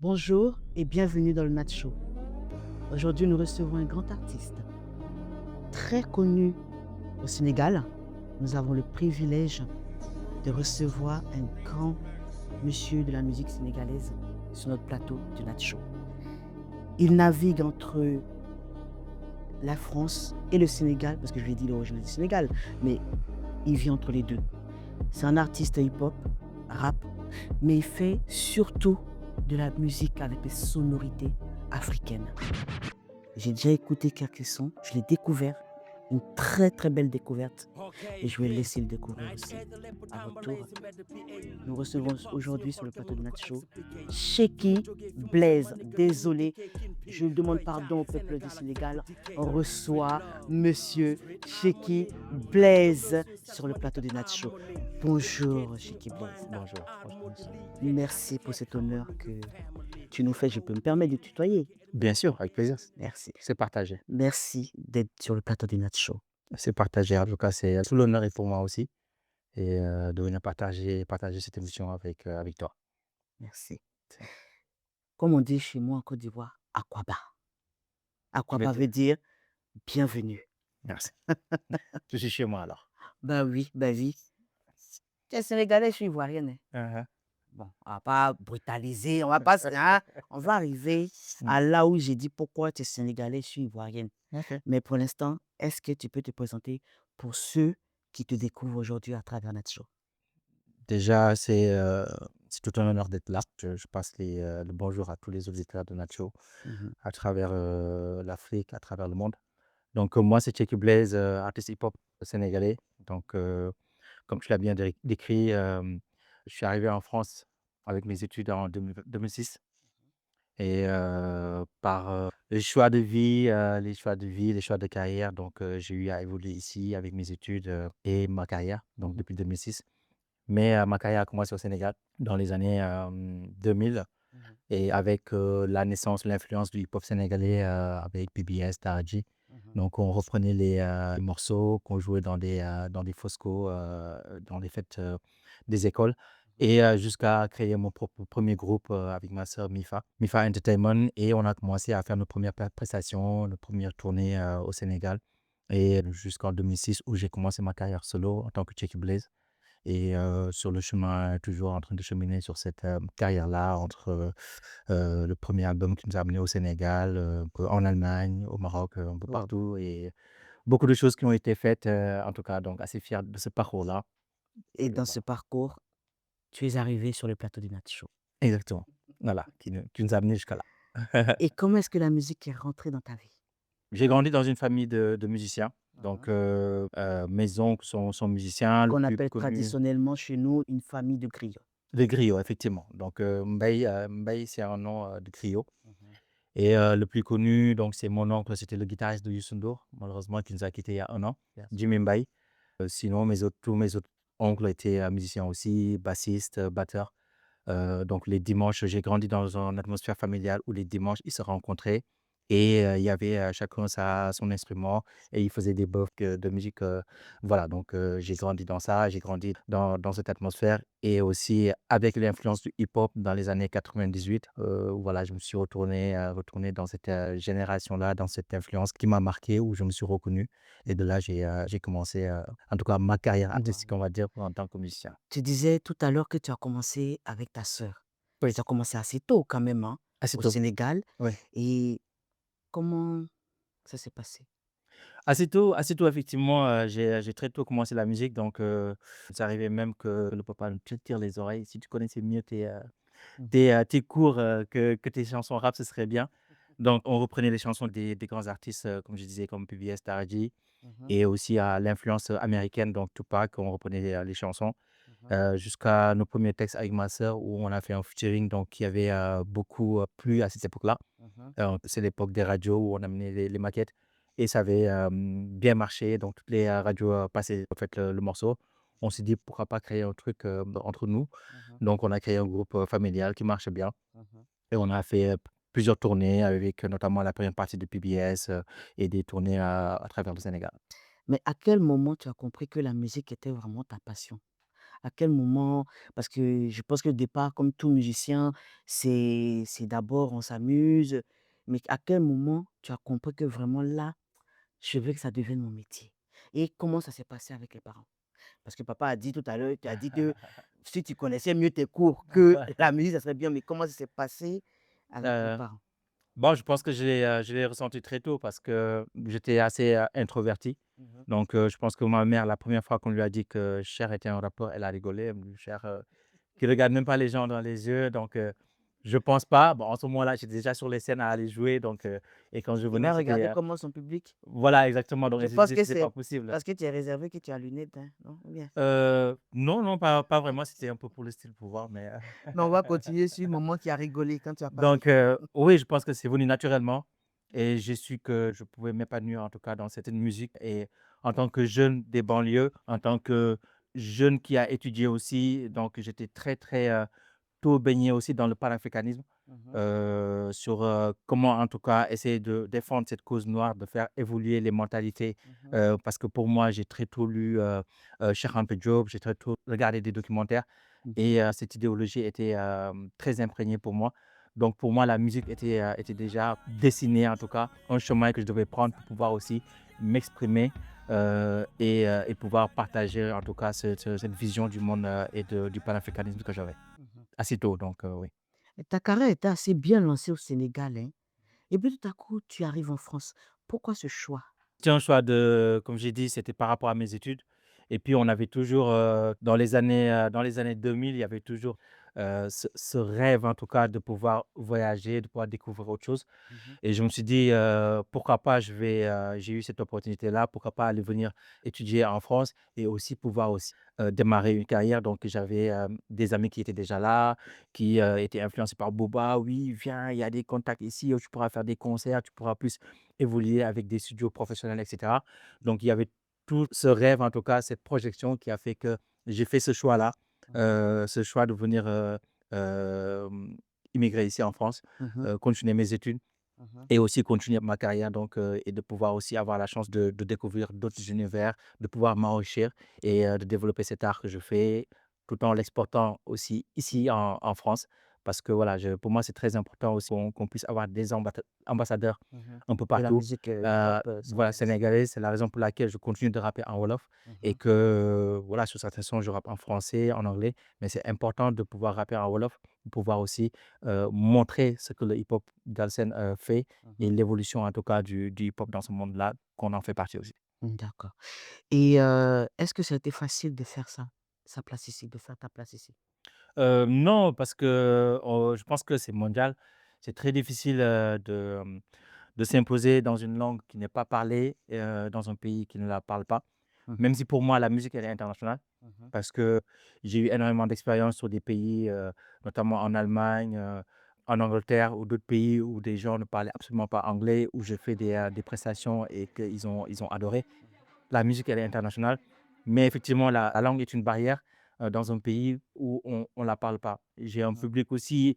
Bonjour et bienvenue dans le Nat Show. Aujourd'hui, nous recevons un grand artiste, très connu au Sénégal. Nous avons le privilège de recevoir un grand monsieur de la musique sénégalaise sur notre plateau du Nat Show. Il navigue entre la France et le Sénégal, parce que je lui ai dit l'origine du Sénégal, mais il vit entre les deux. C'est un artiste hip-hop, rap, mais il fait surtout de la musique avec des sonorités africaines. J'ai déjà écouté quelques sons, je l'ai découvert, une très très belle découverte, et je vais laisser le découvrir aussi à votre tour. Nous recevons aujourd'hui sur le plateau de Nat Show Sheky Blaise. Désolé, je demande pardon au peuple du Sénégal. On reçoit Monsieur Sheky Blaise sur le plateau de Nat Show. Bonjour Sheky Blaise. Bonjour, bonjour, monsieur. Merci pour cet honneur que tu nous fais. Je peux me permettre de tutoyer. Bien sûr, avec plaisir. Merci. C'est partagé. Merci d'être sur le plateau du Nat Show. C'est partagé. En tout cas, c'est tout l'honneur est pour moi aussi et de venir partager cette émission avec toi. Merci. Comme on dit chez moi en Côte d'Ivoire, Akwaba. Je vais Akwaba te... veut dire bienvenue. Merci. Je suis chez moi alors. Bah oui, bah oui. Tu es sénégalais, je suis ivoirienne. Uh-huh. Bon, on va pas brutaliser, on va pas, hein, on va arriver Mm. à là où j'ai dit pourquoi tu es sénégalais, je suis ivoirienne. Ok. Mais pour l'instant, est-ce que tu peux te présenter pour ceux qui te découvrent aujourd'hui à travers Nat Show? Déjà, c'est tout un honneur d'être là. Je passe le bonjour à tous les auditeurs de Nacho Mhm, à travers l'Afrique, à travers le monde. Donc, moi, c'est Cheikh Blaise, artiste hip-hop sénégalais. Donc, comme tu l'as bien décrit, je suis arrivé en France avec mes études en 2006 et par les choix de vie, les choix de carrière, donc j'ai eu à évoluer ici avec mes études et ma carrière, donc mhm, depuis 2006. Mais ma carrière a commencé au Sénégal dans les années 2000 mhm, et avec la naissance, l'influence du hip-hop sénégalais avec PBS, Taraji. mhm, Donc, on reprenait les morceaux qu'on jouait dans des Fosco, dans les fêtes des écoles, et jusqu'à créer mon propre premier groupe avec ma sœur Mifa Entertainment. Et on a commencé à faire nos premières prestations, nos premières tournées au Sénégal. Et jusqu'en 2006, où j'ai commencé ma carrière solo en tant que Cheikh Blaze. Et sur le chemin, toujours en train de cheminer sur cette carrière-là, entre le premier album qui nous a amenés au Sénégal, en Allemagne, au Maroc, un peu wow. partout, et beaucoup de choses qui ont été faites, en tout cas, donc assez fier de ce parcours-là. Et Et dans ce voilà, parcours, tu es arrivé sur le plateau du Nat Show. exactement. Voilà, qui nous a amenés jusqu'à là. Et comment est-ce que la musique est rentrée dans ta vie? J'ai grandi dans une famille de musiciens. Donc, Mhm. mes oncles sont musiciens. Ce Le qu'on plus appelle connu, traditionnellement chez nous une famille de griots. les griots, effectivement. Donc, Mbaye, c'est un nom de griot. Mhm, Et le plus connu, donc, c'est mon oncle, c'était le guitariste de Youssou N'Dour, malheureusement, qui nous a quittés il y a un an, bien sûr. Jimmy Mbaye. Sinon, tous mes autres oncles étaient musiciens aussi, bassistes, batteurs. Donc, les dimanches, j'ai grandi dans une atmosphère familiale où les dimanches, ils se rencontraient et il y avait chacun son instrument et ils faisaient des bufs de musique. Voilà, donc j'ai grandi dans ça, j'ai grandi dans cette atmosphère et aussi avec l'influence du hip-hop dans les années 98. Voilà, je me suis retourné dans cette génération-là, dans cette influence qui m'a marqué, où je me suis reconnu. Et de là, j'ai commencé, en tout cas, ma carrière artistique, Wow. on va dire, en tant que musicien. Tu disais tout à l'heure que tu as commencé avec ta sœur. Et Oui, tu as commencé assez tôt quand même, hein, assez au tôt. Sénégal. Oui. Et comment ça s'est passé? Assez tôt effectivement, j'ai très tôt commencé la musique, donc c'est arrivé même que le papa te tire les oreilles. Si tu connaissais mieux Mhm, tes cours que tes chansons rap, ce serait bien. Donc on reprenait les chansons des grands artistes, comme je disais, comme PBS, Taraji, mhm, et aussi à l'influence américaine, donc Tupac, on reprenait les chansons, mhm, jusqu'à nos premiers textes avec ma sœur où on a fait un featuring, donc qui avait beaucoup plu à cette époque-là. mhm, C'est l'époque des radios où on amenait les maquettes et ça avait bien marché. Donc, toutes les radios passaient en fait le morceau. On s'est dit pourquoi pas créer un truc entre nous. mhm, Donc, on a créé un groupe familial qui marche bien mhm. et on a fait plusieurs tournées avec notamment la première partie de PBS et des tournées à travers le Sénégal. Mais à quel moment tu as compris que la musique était vraiment ta passion? À quel moment? Parce que je pense que au départ, comme tout musicien, c'est d'abord on s'amuse, mais à quel moment tu as compris que vraiment là, je veux que ça devienne mon métier? Et comment ça s'est passé avec les parents? Parce que papa a dit tout à l'heure, tu as dit que si tu connaissais mieux tes cours que la musique, ça serait bien, mais comment ça s'est passé avec les Heu, parents? bon, je pense que je l'ai ressenti très tôt parce que j'étais assez, introverti. Mmh. Donc je pense que ma mère, la première fois qu'on lui a dit que Cher était un rappeur, elle a rigolé. Elle me dit: «Cher, qui regarde même pas les gens dans les yeux». Donc je pense pas. Bon, en ce moment-là, j'étais déjà sur les scènes à aller jouer. Donc et quand je Il venais, va c'était, regarder comment son public? voilà, exactement. Donc Je elle s'est pense dit: que «C'était c'est pas possible». parce que tu es réservé que tu as lunettes, hein, non? Ou bien? Non, non, pas vraiment. C'était un peu pour le style, pour voir, mais Mais on va continuer sur le moment qui a rigolé quand tu as parlé. donc oui, je pense que c'est venu naturellement et j'ai su que je pouvais m'épanouir, en tout cas, dans certaines musiques. Et en tant que jeune des banlieues, en tant que jeune qui a étudié aussi, donc j'étais très, très, tôt baigné aussi dans le panafricanisme, Mmh. sur, comment, en tout cas, essayer de défendre cette cause noire, de faire évoluer les mentalités. Mmh. Parce que pour moi, j'ai très tôt lu, Cheikh Anta Diop, j'ai très tôt regardé des documentaires Mmh. et cette idéologie était, très imprégnée pour moi. Donc pour moi, la musique était déjà dessinée, en tout cas, un chemin que je devais prendre pour pouvoir aussi m'exprimer, et pouvoir partager, en tout cas, cette vision du monde, et du panafricanisme que j'avais. Mmh. Assez tôt, donc oui. Et ta carrière était assez bien lancée au Sénégal, hein? Et puis tout à coup, tu arrives en France. Pourquoi ce choix? C'est un choix de, comme j'ai dit, c'était par rapport à mes études. Et puis on avait toujours, dans les années 2000, il y avait toujours, ce rêve, en tout cas, de pouvoir voyager, de pouvoir découvrir autre chose. Mmh. Et je me suis dit, pourquoi pas, j'ai eu cette opportunité-là, pourquoi pas aller venir étudier en France et aussi pouvoir aussi, démarrer une carrière. Donc j'avais, des amis qui étaient déjà là, qui, étaient influencés par Booba: «Oui, viens, il y a des contacts ici, tu pourras faire des concerts, tu pourras plus évoluer avec des studios professionnels» et cetera. Donc il y avait tout ce rêve, en tout cas, cette projection qui a fait que j'ai fait ce choix-là, Mmh. ce choix de venir, immigrer ici en France, Mmh. continuer mes études Mmh. et aussi continuer ma carrière. Donc et de pouvoir aussi avoir la chance de découvrir d'autres univers, de pouvoir m'enrichir et de développer cet art que je fais, tout en l'exportant aussi ici en France. Parce que voilà, pour moi, c'est très important aussi qu'on puisse avoir des ambassadeurs Mmh. un peu De la partout. musique, hip-hop, Voilà, sénégalaise. sénégalais, c'est la raison pour laquelle je continue de rapper en wolof et Mmh. que, voilà, sur certains sons, je rappe en français, en anglais, mais c'est important de pouvoir rapper en wolof, pour pouvoir aussi, montrer ce que le hip-hop Galsen, fait et Mmh. l'évolution, en tout cas, du hip-hop dans ce monde-là, qu'on en fait partie aussi. D'accord. Et est-ce que ça a été facile de faire ça? Sa place ici, de faire ta place ici? Non, parce que, je pense que c'est mondial. C'est très difficile, de s'imposer dans une langue qui n'est pas parlée, dans un pays qui ne la parle pas. Même Mmh. si pour moi, la musique, elle est internationale, Mmh. parce que j'ai eu énormément d'expérience sur des pays, notamment en Allemagne, en Angleterre ou d'autres pays où des gens ne parlaient absolument pas anglais, où j'ai fait des prestations et qu'ils ont adoré. La musique, elle est internationale, mais effectivement, la langue est une barrière, dans un pays où on ne la parle pas. J'ai un Mmh. public aussi,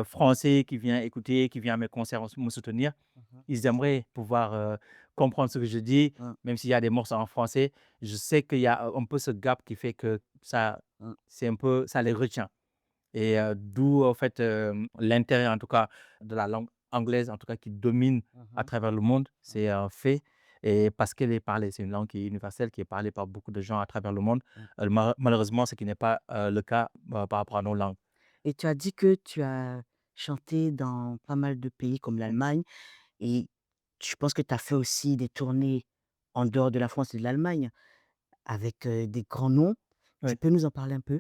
français qui vient écouter, qui vient à mes concerts me soutenir. Mmh. Ils aimeraient pouvoir, comprendre ce que je dis, Mmh. même s'il y a des morceaux en français. Je sais qu'il y a un peu ce gap qui fait que Mmh. c'est un peu ça les retient et d'où, en fait, l'intérêt, en tout cas, de la langue anglaise, en tout cas, qui domine à Mmh. travers le monde. Mmh. C'est un fait et parce qu'elle est parlée. C'est une langue qui est universelle, qui est parlée par beaucoup de gens à travers le monde. Mmh. Malheureusement, ce qui n'est pas, le cas, par rapport à nos langues. Et tu as dit que tu as chanté dans pas mal de pays comme l'Allemagne et je pense que tu as fait aussi des tournées en dehors de la France et de l'Allemagne avec, des grands noms. Tu Oui. peux nous en parler un peu?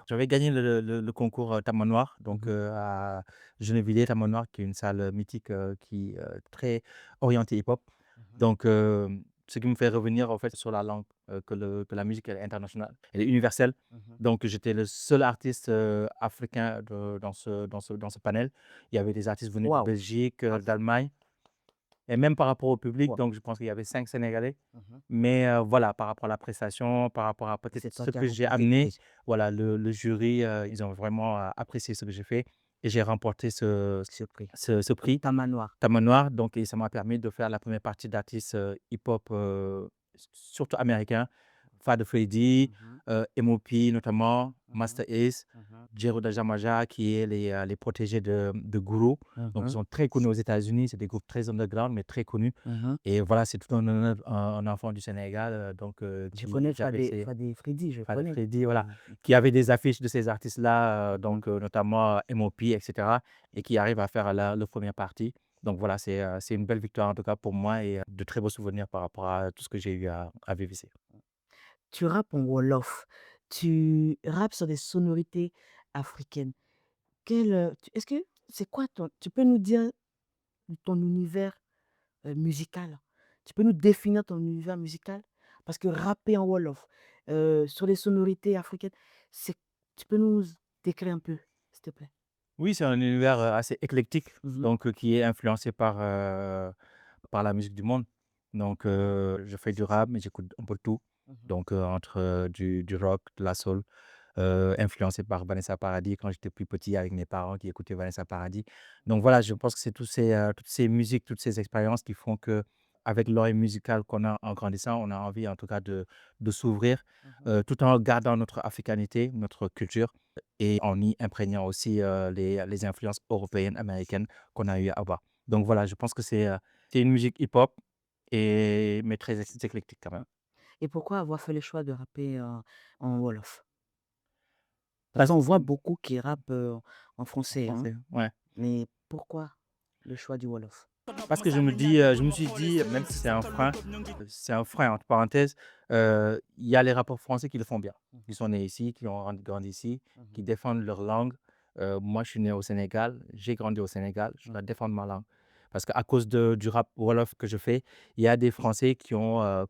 J'avais gagné le concours, Tama Noir, donc Mmh. à Gennevilliers, Tama Noir, qui est une salle, mythique, qui, très orientée hip-hop. Mmh. Donc ce qui me fait revenir, en fait, sur la langue, que la musique, elle est internationale, elle est universelle. Mmh. Donc j'étais le seul artiste, africain dans ce panel. Il y avait des artistes venus de Waouh! Belgique, Ah, d'Allemagne et même par rapport au public, waouh! donc je pense qu'il y avait 5 Sénégalais. Mmh. Mais voilà, par rapport à la prestation, par rapport à Et peut-être c'est toi ce qui as que j'ai remporté le amené, prix. voilà, le jury, ils ont vraiment, apprécié ce que j'ai fait et j'ai remporté ce Ce prix. ce ce prix, Ta manoir. Tama Noir. Donc et ça m'a permis de faire la première partie d'artistes, hip-hop, surtout américains, Fada Freddy, Mhm, MOP notamment, mhm, Master Ace, mhm, Jero Dajamaja qui est les protégés de Guru. Donc ils mhm, sont très connus aux États-Unis, c'est des groupes très underground mais très connus mhm. et voilà, c'est tout un honneur, un enfant du Sénégal, donc Je qui connais j'avais ces Fadé Freddy, je Fada connais. Freddy, voilà, Mhm, qui avait des affiches de ces artistes-là, mhm. donc notamment MOP et cetera et qui arrive à faire la le 1 partie. Donc voilà, c'est une belle victoire en tout cas pour moi et de très beaux souvenirs par rapport à tout ce que j'ai eu à vivre ici. Tu rappes en Wolof, tu rappes sur des sonorités africaines. Est-ce que c'est quoi tu peux nous dire ton univers musical? Tu peux nous définir ton univers musical? Parce que rapper en Wolof, sur les sonorités africaines, c'est tu peux nous décrire un peu, s'il te plaît? Oui, c'est un univers, assez éclectique, Mmh. donc qui est influencé par la musique du monde. Donc je fais du rap, mais j'écoute un peu de tout. Mmh. Donc entre, du rock, de la soul, influencé par Vanessa Paradis quand j'étais plus petit avec mes parents qui écoutaient Vanessa Paradis. Donc voilà, je pense que c'est toutes ces musiques, toutes ces expériences qui font qu'avec l'oreille musicale qu'on a en grandissant, on a envie en tout cas de s'ouvrir, Mmh. tout en gardant notre africanité, notre culture et en y imprégnant aussi, les influences européennes, américaines qu'on a eu à avoir. Donc voilà, je pense que c'est une musique hip-hop mais très éclectique quand même. Et pourquoi avoir fait le choix de rapper, en Wolof? Parce qu'on voit beaucoup qui rappent, en En français, hein, français, ouais. mais pourquoi le choix du Wolof? Parce que je me suis dit, même si c'est un frein entre parenthèses, il y a les rappeurs français qui le font bien. Qui Mmh sont nés ici, qui ont grandi ici, qui mh. défendent leur langue. Moi, je suis né au Sénégal, j'ai grandi au Sénégal, je Mmh dois mh. défendre ma langue. Parce qu'à cause du rap wolof que je fais, il y a des Français qui ont,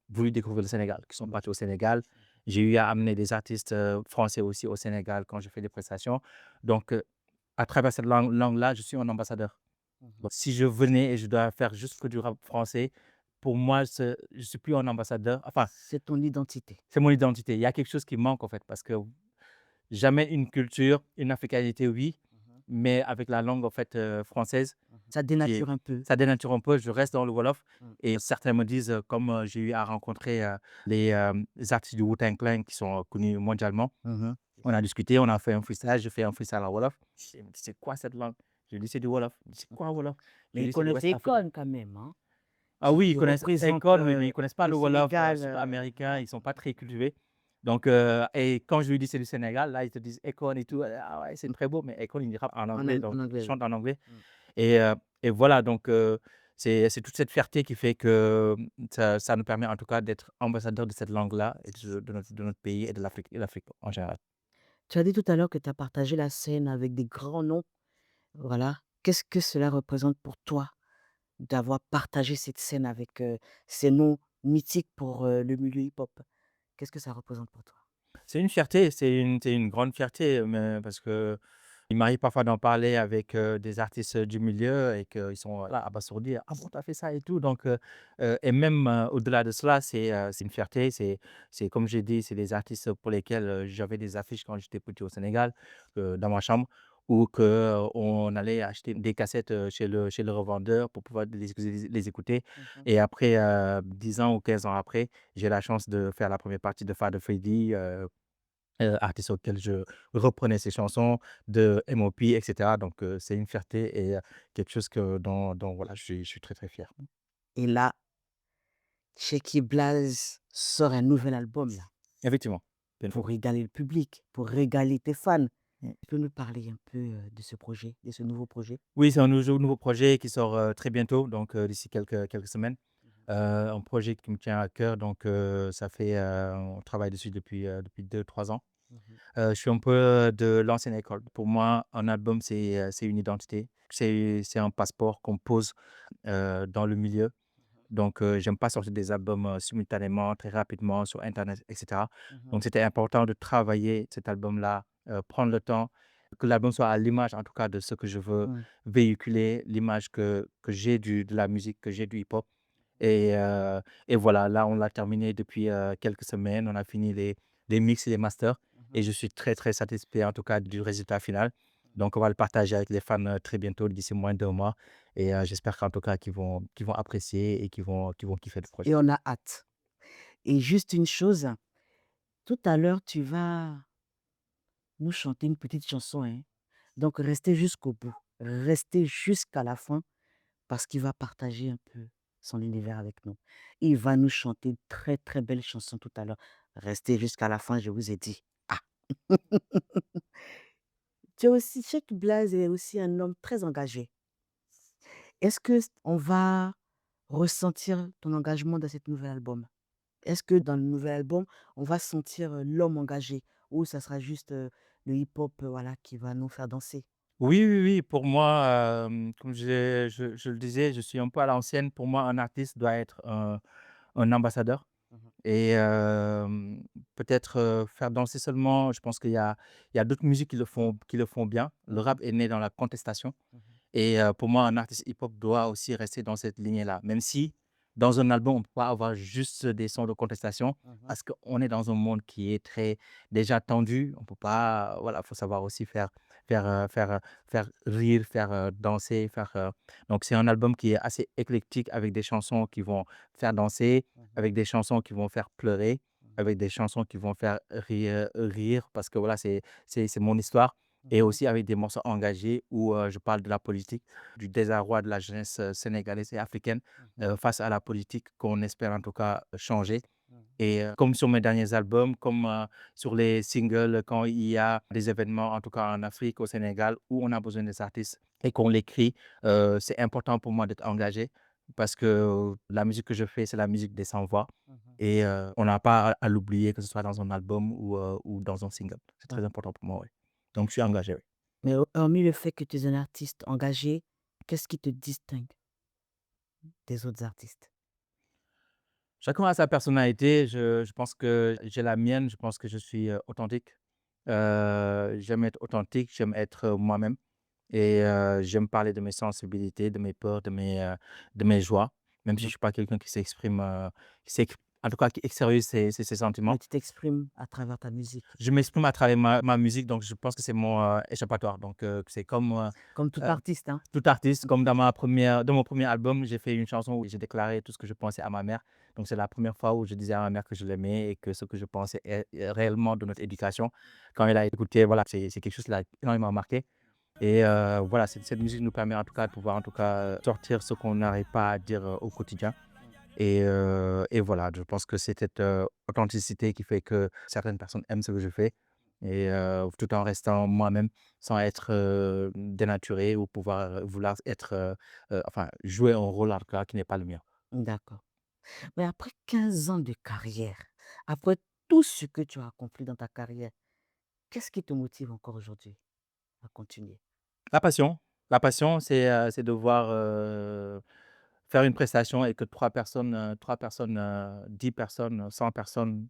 voulu découvrir le Sénégal, qui sont Mmh. partis au Sénégal. J'ai eu à amener des artistes, français aussi au Sénégal quand je fais des prestations. Donc, à travers cette langue-là, je suis un ambassadeur. Mmh. Donc si je venais et je dois faire juste que du rap français, pour moi, je suis plus un ambassadeur. Enfin, C'est ton identité. c'est mon identité. Il y a quelque chose qui manque en fait parce que j'amène une culture, une africanité, oui, Mmh. mais avec la langue en fait, française Mmh. Ça qui est dénature un peu. ça dénature un peu. Je reste dans le wolof Mmh. et certains me disent, comme, j'ai eu à rencontrer, les artistes du Wu-Tang Clan qui sont, connus mondialement. Mmh. On a discuté, on a fait un freestyle, je fais un freestyle en wolof. Il me dit: «C'est quoi cette langue?» Je lui dis: «C'est du wolof». Il me dit: «C'est quoi wolof?» Je Mais lui ils dis: «C'est du connaissent West Africa». Akon quand même, hein? Ah oui, ils Qui connaissent représente, Akon, oui, mais ils connaissent pas le le wolof, Sénégal, surtout américain, ils sont pas mmh. très cultivés. Donc et quand je lui dis: «C'est du Sénégal», là, ils te disent Akon et tout, «Ah ouais, c'est très beau», mais Akon, il rappe en anglais, donc En il anglais, oui. chante en anglais Mmh. et heu et voilà donc c'est toute cette fierté qui fait que, ça nous permet en tout cas d'être ambassadeurs de cette langue-là et de notre pays et de l'Afrique en général. Tu as dit tout à l'heure que tu as partagé la scène avec des grands noms, voilà. Qu'est-ce que cela représente pour toi d'avoir partagé cette scène avec, ces noms mythiques pour, le milieu hip-hop? Qu'est-ce que ça représente pour toi? C'est une fierté, c'est une grande fierté, mais parce que il m'arrive parfois d'en parler avec, des artistes, du milieu et qu'ils sont, voilà, abasourdis: «Ah bon, tu as fait ça et tout?» donc et même, au-delà de cela, c'est une fierté, c'est comme j'ai dit, c'est des artistes pour lesquels, j'avais des affiches quand j'étais petit au Sénégal, dans ma chambre ou que, on allait acheter des cassettes, chez le revendeur pour pouvoir les écouter Mmh. et après, 10 ans ou 15 ans après, j'ai la chance de faire la première partie de Fada Freddy, artiste auquel je reprenais ses chansons, de MOP et cetera donc c'est une fierté et quelque chose dont voilà, je suis très, très fier. Et là, Sheky Blaze sort un nouvel album là, Effectivement, pour Painful. régaler le public, pour régaler tes fans. Mmh. Tu peux nous parler un peu, de ce projet, de ce nouveau projet? Oui, c'est un nouveau projet qui sort, très bientôt donc d'ici quelques semaines. Mmh. Un projet qui me tient à cœur donc ça fait, on travaille dessus depuis 2 3 ans. Mmh. Je suis un peu, de l'ancienne école. Pour moi, un album, c'est une identité. C'est un passeport qu'on pose, dans le milieu. Donc, j'aime pas sortir des albums, simultanément, très rapidement sur internet et cetera. Mmh. Donc c'était important de travailler cet album-là, prendre le temps, que l'album soit à l'image en tout cas de ce que je veux Mmh. véhiculer, l'image que j'ai de la musique, que j'ai du hip-hop et et voilà, là on l'a terminé depuis, quelques semaines. On a fini les mix et les masters et Mmh. je suis très, très satisfait en tout cas du résultat final. Donc on va le partager avec les fans, très bientôt d'ici moins de 2 mois et j'espère qu'en tout cas qu'ils vont apprécier et qu'ils vont kiffer le projet. Et on a hâte. Et juste une chose, tout à l'heure, tu vas nous chanter une petite chanson, hein. Donc, restez jusqu'au bout. Restez jusqu'à la fin parce qu'il va partager un peu son univers avec nous. Il va nous chanter une très, très belle chanson tout à l'heure. Restez jusqu'à la fin, je vous ai dit. Ah! Tu es aussi, Cheikh Blaze est aussi un homme très engagé. Est-ce que on va ressentir ton engagement dans cet nouvel album? Est-ce que dans le nouvel album, on va sentir l'homme engagé ou ça sera juste le hip-hop voilà, qui va nous faire danser? Oui, oui, oui, pour moi, comme je le disais, je suis un peu à l'ancienne. Pour moi, un artiste doit être un ambassadeur Mhm, et peut-être, faire danser seulement, je pense qu'il y a d'autres musiques qui le font bien. Le mhm, rap est né dans la contestation. mhm, Et pour moi, un artiste hip-hop doit aussi rester dans cette lignée-là. Même si, dans un album, on ne peut pas avoir juste des sons de contestation, mhm. parce qu'on est dans un monde qui est très déjà tendu. On peut pas, voilà, faut savoir aussi faire, faire rire, faire danser, donc c'est un album qui est assez éclectique avec des chansons qui vont faire danser, Mhm, avec des chansons qui vont faire pleurer, mhm, avec des chansons qui vont faire rire, parce que voilà, c'est mon histoire, et mhm, aussi avec des morceaux engagés où je parle de la politique, du désarroi de la jeunesse sénégalaise et africaine mhm, face à la politique qu'on espère en tout cas changer. mhm, Et comme sur mes derniers albums, comme sur les singles, quand il y a des événements, en tout cas en Afrique, au Sénégal, où on a besoin des artistes et qu'on l'écrit, c'est important pour moi d'être engagé parce que la musique que je fais, c'est la musique des sans-voix. mhm. Et on n'a pas à l'oublier, que ce soit dans un album ou dans un single. C'est Ouais. très important pour moi, oui. Donc, je suis engagé, oui. Mais hormis le fait que tu es un artiste engagé, qu'est-ce qui te distingue des autres artistes? Chacun a sa personnalité. Je pense que j'ai la mienne. Je pense que je suis authentique. J'aime être authentique, j'aime être moi-même et j'aime parler de mes sensibilités, de mes peurs, de mes joies, même si je Mhm. ne suis pas quelqu'un qui s'exprime, en tout cas qui extériorise ses Mais sentiments. tu t'exprimes à travers ta musique, Je m'exprime à travers ma musique, donc je pense que c'est mon échappatoire. Donc c'est comme comme tout euh, artiste, hein? tout artiste, comme dans mon premier album, j'ai fait une chanson où j'ai déclaré tout ce que je pensais à ma mère. Donc c'est la première fois où je disais à ma mère que je l'aimais et que ce que je pensais réellement de notre éducation. Quand elle a écouté, voilà, c'est quelque chose qui l'a énormément marqué. Et voilà, cette musique nous permet en tout cas de pouvoir en tout cas sortir ce qu'on n'arrive pas à dire au quotidien. Et voilà, je pense que c'est cette authenticité qui fait que certaines personnes aiment ce que je fais et tout en restant moi-même, sans être dénaturé ou vouloir être, enfin, jouer un rôle en tout cas qui n'est pas le mien. D'accord. Mais après 15 ans de carrière, après tout ce que tu as accompli dans ta carrière, qu'est-ce qui te motive encore aujourd'hui à continuer? La passion, la passion, c'est de voir, faire une prestation et que 3 personnes, 10 personnes, 100 personnes,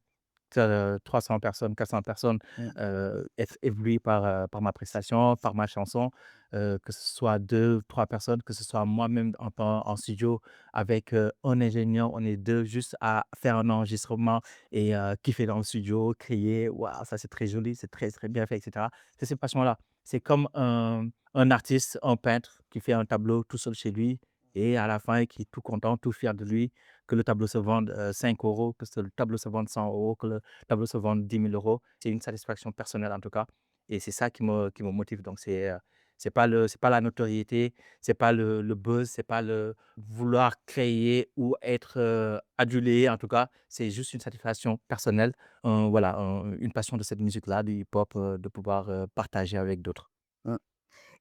300 personnes, 400 personnes, Mm. être éblouies par ma prestation, par ma chanson, que ce soit 2 3 personnes, que ce soit moi-même en studio avec, un ingénieur, on est 2 juste à faire un enregistrement et kiffer dans le studio, crier: «Waouh, ça c'est très joli, c'est très, très bien fait» et cetera. C'est cette passion-là. C'est comme un artiste, un peintre qui fait un tableau tout seul chez lui et à la fin qui est tout content, tout fier de lui, que le tableau se vende 5 €, le tableau se vende 100 €, que le tableau se vende 10 000 €. C'est une satisfaction personnelle en tout cas et c'est ça qui me motive. Donc c'est pas la notoriété, c'est pas le buzz, c'est pas le vouloir créer ou être adulé en tout cas. C'est juste une satisfaction personnelle, voilà, une passion de cette musique-là, du hip-hop, de pouvoir partager avec d'autres. Mm.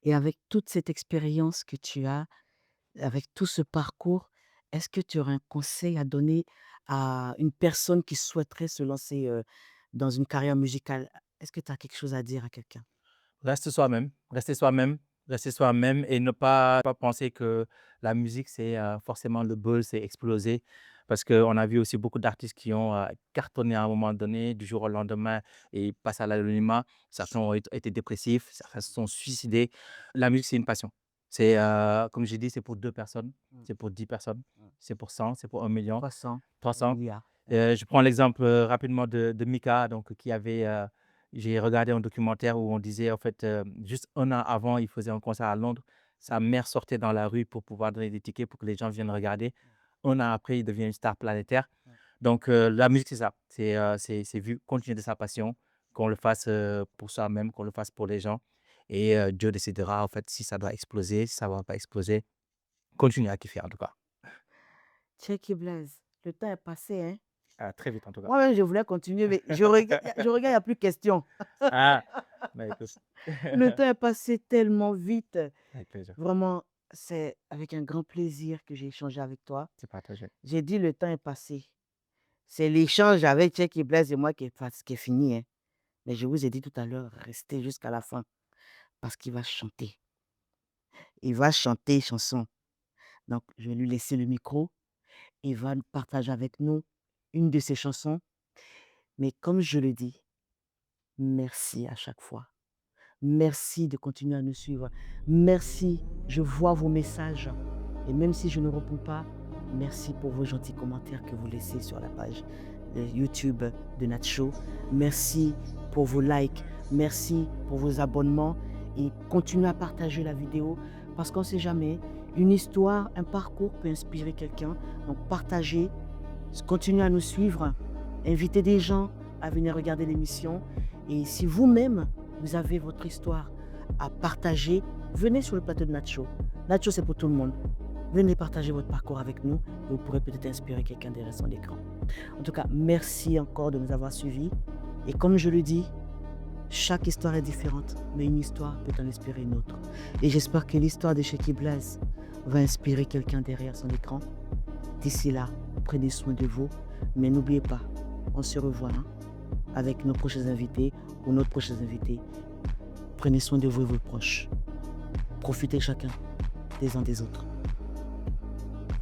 Et avec toute cette expérience que tu as, avec tout ce parcours, est-ce que tu aurais un conseil à donner à une personne qui souhaiterait se lancer dans une carrière musicale? Est-ce que tu as quelque chose à dire à quelqu'un? Reste soi-même, rester soi-même, rester soi-même et ne pas penser que la musique, c'est forcément le buzz, c'est exploser. Parce qu'on a vu aussi beaucoup d'artistes qui ont cartonné à un moment donné, du jour au lendemain, et ils passent à l'anonymat. Certains ont été dépressifs, certains se sont suicidés. La musique, c'est une passion. C'est, comme j'ai dit, c'est pour 2 personnes, Mm, c'est pour 10 personnes, mm. c'est pour 100, c'est pour 1 million, 300, 300. milliards. Je prends l'exemple rapidement de Mika, donc qui avait j'ai regardé un documentaire où on disait en fait, juste 1 an avant, il faisait un concert à Londres. Sa mère sortait dans la rue pour pouvoir donner des tickets pour que les gens viennent regarder. 1 an après, il devient une star planétaire. Donc la musique, c'est ça. C'est continuer de sa passion, qu'on le fasse pour soi-même, qu'on le fasse pour les gens. Et Dieu décidera, en fait, si ça doit exploser, si ça ne va pas exploser. Continuer à kiffer, en tout cas. Tchéky Blaise, le temps est passé, hein? Très vite, en tout cas. Moi-même, je voulais continuer, mais je regarde, il n'y a plus de questions. Ah, bah écoute. Le temps est passé tellement vite. Avec plaisir. Vraiment, c'est avec un grand plaisir que j'ai échangé avec toi. C'est partagé. J'ai dit le temps est passé. C'est l'échange avec Tchéky Blaise et moi qui est fini, hein. Mais je vous ai dit tout à l'heure, restez jusqu'à la fin parce qu'il va chanter. Il va chanter une chanson. Donc, je vais lui laisser le micro. Il va partager avec nous une de ses chansons. Mais comme je le dis, merci à chaque fois. Merci de continuer à nous suivre. Merci, je vois vos messages. Et même si je ne réponds pas, merci pour vos gentils commentaires que vous laissez sur la page de YouTube de Nacho. Merci pour vos likes. Merci pour vos abonnements. Et continuez à partager la vidéo parce qu'on ne sait jamais. Une histoire, un parcours peut inspirer quelqu'un. Donc partagez, continuez à nous suivre. Invitez des gens à venir regarder l'émission. Et si vous-même, vous avez votre histoire à partager, venez sur le plateau de Nacho. Nacho, c'est pour tout le monde. Venez partager votre parcours avec nous et vous pourrez peut-être inspirer quelqu'un derrière son écran. En tout cas, merci encore de nous avoir suivis. Et comme je le dis, chaque histoire est différente, mais une histoire peut en inspirer une autre. Et j'espère que l'histoire de Tchéky Blaise va inspirer quelqu'un derrière son écran. D'ici là, prenez soin de vous. Mais n'oubliez pas, on se revoit avec nos prochains invités ou notre prochain invité. Prenez soin de vous et vos proches. Profitez chacun des uns des autres.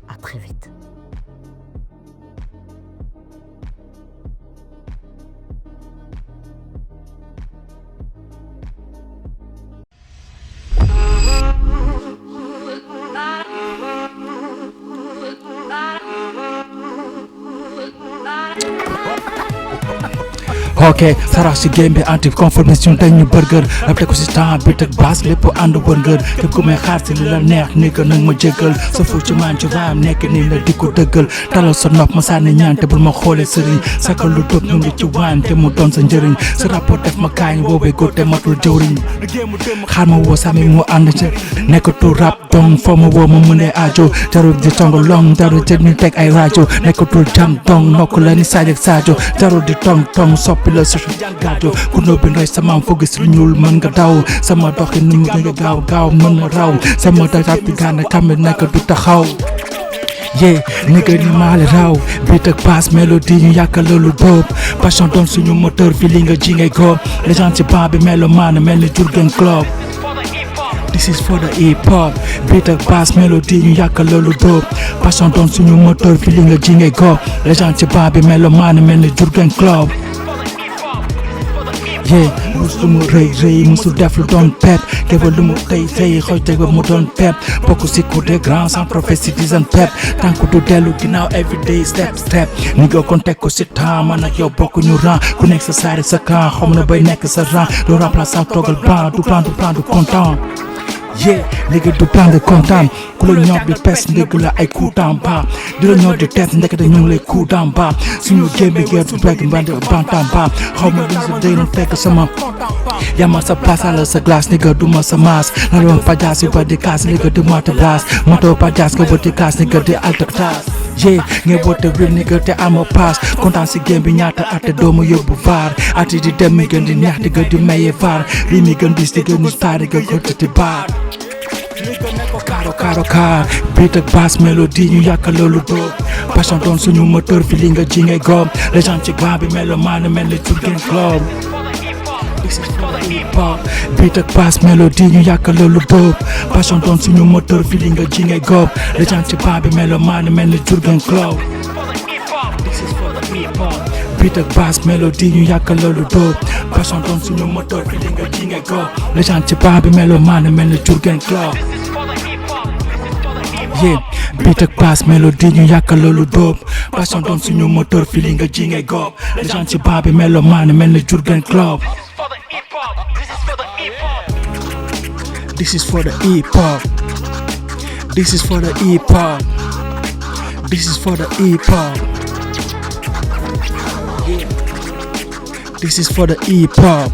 À très vite. ok sarax ci game bi anti conformation dañu burger rappelé ko ci temps bi teg bass lépp ànd wërngër képp ku may xaar ci li la neex ni que nag ma jéggal sa fu ci man ci vaam nekk ni la di ko dëggal talal sa nopp ma sànni ñaan te bul ma xoolee sëriñ sakal lu dóob ñu ngi ci waan te mu doon sa njëriñ sa rapport def ma kaañ woowee góor te matul jëwriñ xaar ma woo sami mu ànd ci nekkatu rap dong foo ma woo ma mënee aajo jarul di tong long jarul di ñu teg ay rajo nekkatul jam dong nokk la ni Sadio ak Sadio jarul di tong soppi la susu jàngaajo ku nóbbi ndoy sama foo gis lu ñuul mën nga daw sama doxin ni mu nga gaaw mën na raw sama dajat bi gànna tamit nekk du taxaw yeah nigga ni maale raw beat ak bass mélodie ñu yàkkal loolu dóob passion doon suñu moteur fi li nga ji ngay góob les gens ci ban bi mélomane mel ni Jurgen Klopp. This is for the hip hop beat ak bass mélodie ñu yàkkal loolu dóob passion doon suñu moteur fi li nga ji ngay góob les gens ci ban bi mélomane mel ni Jurgen Klopp. yeah musul mu rëy musul def lu doon pep kéwal lu mu tey xoj tey ba mu doon pep bokk si cour des grands sans prophétie disant pep tànku du dellu ginnaaw everyday step ni nga kon teg ko si temps man ak yow bokk ñu rang ku nekk sa saari sa camp xam na bay nekk sa rang doo remplaçant toogal ban du plan du content yeah nigga du plan de kontaan ku la ñor di pes ndégg la ay coup d'en bas di la ñor di test ndekete ñu ngi lay coup d'en bas suñu gémbi geer du bekk mbandi bantan bas xaw ma li si day na fekk sama yama sa place ala sa glace nigga duma sa maas la doon fajaas yu ba di kaas nigga di mata glace moto fajaas nga bëti kaas nigga di alta taas yeah nga bote real nigga te ama paas kontaan si gémbi ñaata ate doomu yóbbu vaar ati di dem mi gën di neex digga di maye vaar lii mi gën dis digga ni star digga gëtt di baar karo beat ak bass mélodie ñu yàkkal loolu dóob passion doon suñu moteur fi li nga ji ngay góob les gens ci ban bi mélomane mel ni Jurgen Klopp. This is for the hip hop beat ak bass mélodie ñu yàkkal loolu dóob passion doon suñu moteur fi li nga ji ngay góob les gens ci ban bi mélomane mel ni Jurgen Klopp. This is for the hip hop beat ak bass mélodie ñu yàkkal loolu dóob passion doon suñu moteur fi li nga ji ngay góob les gens ci ban bi mélomane mel ni Jurgen Klopp. yeah beat ak bass mélodie ñu yàkkal loolu dóob passion doon suñu moteur fi li nga ji ngay góob les gens ci ban bi mélomane mel ni Jurgen Klopp. This is for the hip hop. This is for the hip hop. This is for the hip hop. this is for the hip hop.